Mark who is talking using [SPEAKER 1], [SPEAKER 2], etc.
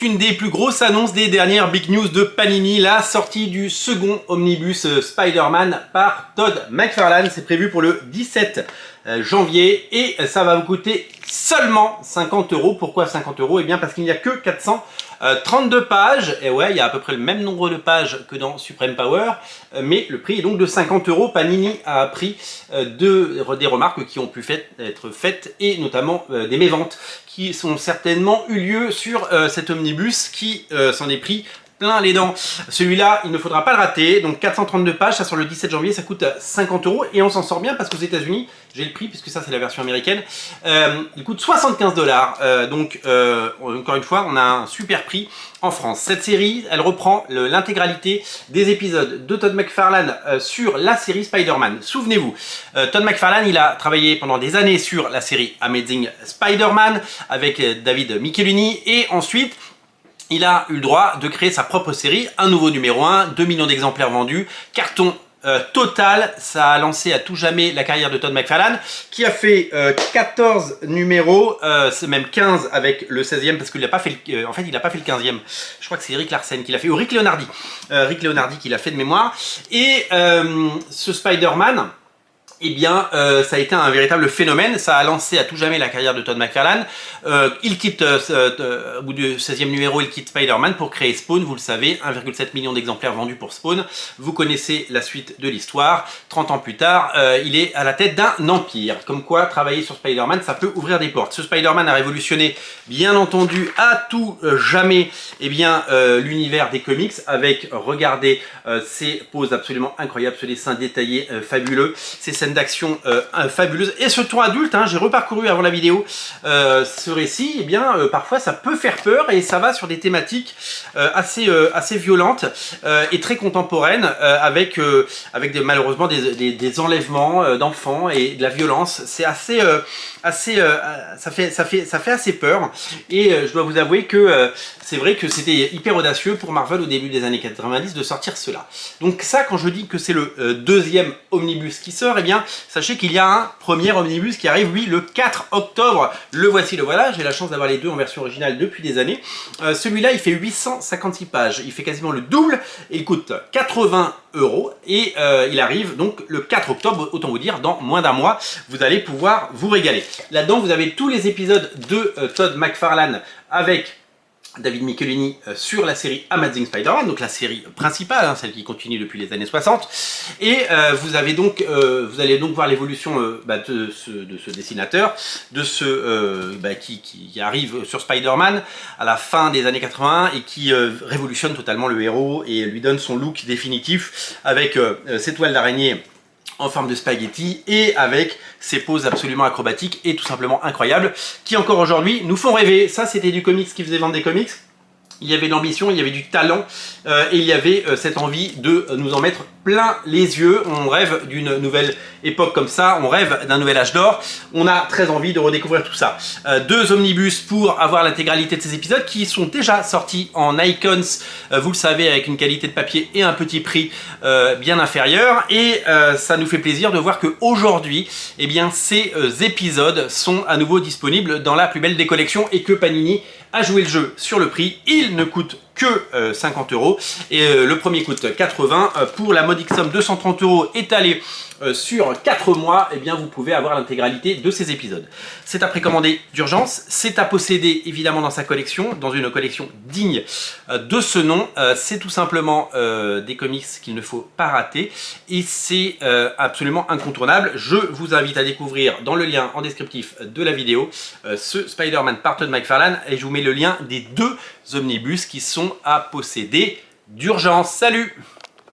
[SPEAKER 1] Une des plus grosses annonces des dernières big news de Panini, la sortie du second omnibus Spider-Man par Todd McFarlane. C'est prévu pour le 17 janvier et ça va vous coûter seulement 50 €. Pourquoi 50 €? Eh bien parce qu'il n'y a que 432 pages. Et ouais, il y a à peu près le même nombre de pages que dans Supreme Power, mais le prix est donc de 50 €. Panini a appris des remarques qui ont pu être faites et notamment des méventes qui sont certainement eu lieu sur cet omnibus qui s'en est pris plein les dents. Celui-là, il ne faudra pas le rater. Donc 432 pages, ça sort le 17 janvier, ça coûte 50 € et on s'en sort bien parce qu'aux États-Unis, j'ai le prix puisque ça c'est la version américaine, il coûte 75 $. Donc encore une fois, on a un super prix en France. Cette série, elle reprend l'intégralité des épisodes de Todd McFarlane sur la série Spider-Man. Souvenez-vous, Todd McFarlane, il a travaillé pendant des années sur la série Amazing Spider-Man avec David Michelinie et ensuite il a eu le droit de créer sa propre série, un nouveau numéro 1, 2 millions d'exemplaires vendus, carton total. Ça a lancé à tout jamais la carrière de Todd McFarlane, qui a fait 14 numéros, c'est même 15 avec le 16e, parce qu'il n'a pas fait en fait il n'a pas fait le 15e. Je crois que c'est Rick Larsen qui l'a fait, ou Rick Leonardi. Rick Leonardi qui l'a fait de mémoire. Et ce Spider-Man, eh bien, ça a été un véritable phénomène. Ça a lancé à tout jamais la carrière de Todd McFarlane. Il quitte, au bout du 16e numéro, il quitte Spider-Man pour créer Spawn. Vous le savez, 1,7 million d'exemplaires vendus pour Spawn. Vous connaissez la suite de l'histoire. 30 ans plus tard, il est à la tête d'un empire. Comme quoi, travailler sur Spider-Man, ça peut ouvrir des portes. Ce Spider-Man a révolutionné, bien entendu, à tout jamais, eh bien, l'univers des comics avec, regardez, ces poses absolument incroyables, ce dessin détaillé fabuleux, ces scènes d'action fabuleuse et ce ton adulte, hein, j'ai reparcouru avant la vidéo ce récit, et bien parfois ça peut faire peur et ça va sur des thématiques assez violentes et très contemporaines avec malheureusement des enlèvements d'enfants et de la violence. C'est ça fait assez peur et je dois vous avouer que c'est vrai que c'était hyper audacieux pour Marvel au début des années 90 de sortir cela. Donc ça, quand je dis que c'est le deuxième omnibus qui sort, eh bien sachez qu'il y a un premier omnibus qui arrive lui le 4 octobre. Le voici, le voilà, j'ai la chance d'avoir les deux en version originale depuis des années. Celui-là il fait 856 pages, il fait quasiment le double et il coûte 80 € et il arrive donc le 4 octobre, autant vous dire dans moins d'un mois, vous allez pouvoir vous régaler. Là-dedans vous avez tous les épisodes de Todd McFarlane avec David Michelinie sur la série Amazing Spider-Man, donc la série principale, hein, celle qui continue depuis les années 60. Et vous allez donc voir l'évolution de ce dessinateur, de qui arrive sur Spider-Man à la fin des années 80 et qui révolutionne totalement le héros et lui donne son look définitif avec ses toiles d'araignée en forme de spaghetti et avec ces poses absolument acrobatiques et tout simplement incroyables qui encore aujourd'hui nous font rêver. Ça c'était du comics qui faisait vendre des comics. Il y avait de l'ambition, il y avait du talent et il y avait cette envie de nous en mettre plein les yeux. On rêve d'une nouvelle époque comme ça, on rêve d'un nouvel âge d'or. On a très envie de redécouvrir tout ça. Deux omnibus pour avoir l'intégralité de ces épisodes qui sont déjà sortis en Icons, vous le savez, avec une qualité de papier et un petit prix bien inférieur. Et ça nous fait plaisir de voir qu'aujourd'hui, eh bien, ces épisodes sont à nouveau disponibles dans la plus belle des collections et que Panini a joué le jeu sur le prix. Il ne coûte que 50 € et le premier coûte 80 €. Pour la modique somme de 130 € étalée sur 4 mois, eh bien vous pouvez avoir l'intégralité de ces épisodes. C'est à précommander d'urgence, c'est à posséder évidemment dans sa collection, dans une collection digne de ce nom. C'est tout simplement des comics qu'il ne faut pas rater et c'est absolument incontournable. Je vous invite à découvrir dans le lien en descriptif de la vidéo ce Spider-Man par Todd McFarlane et je vous mets le lien des deux omnibus qui sont à posséder d'urgence. Salut!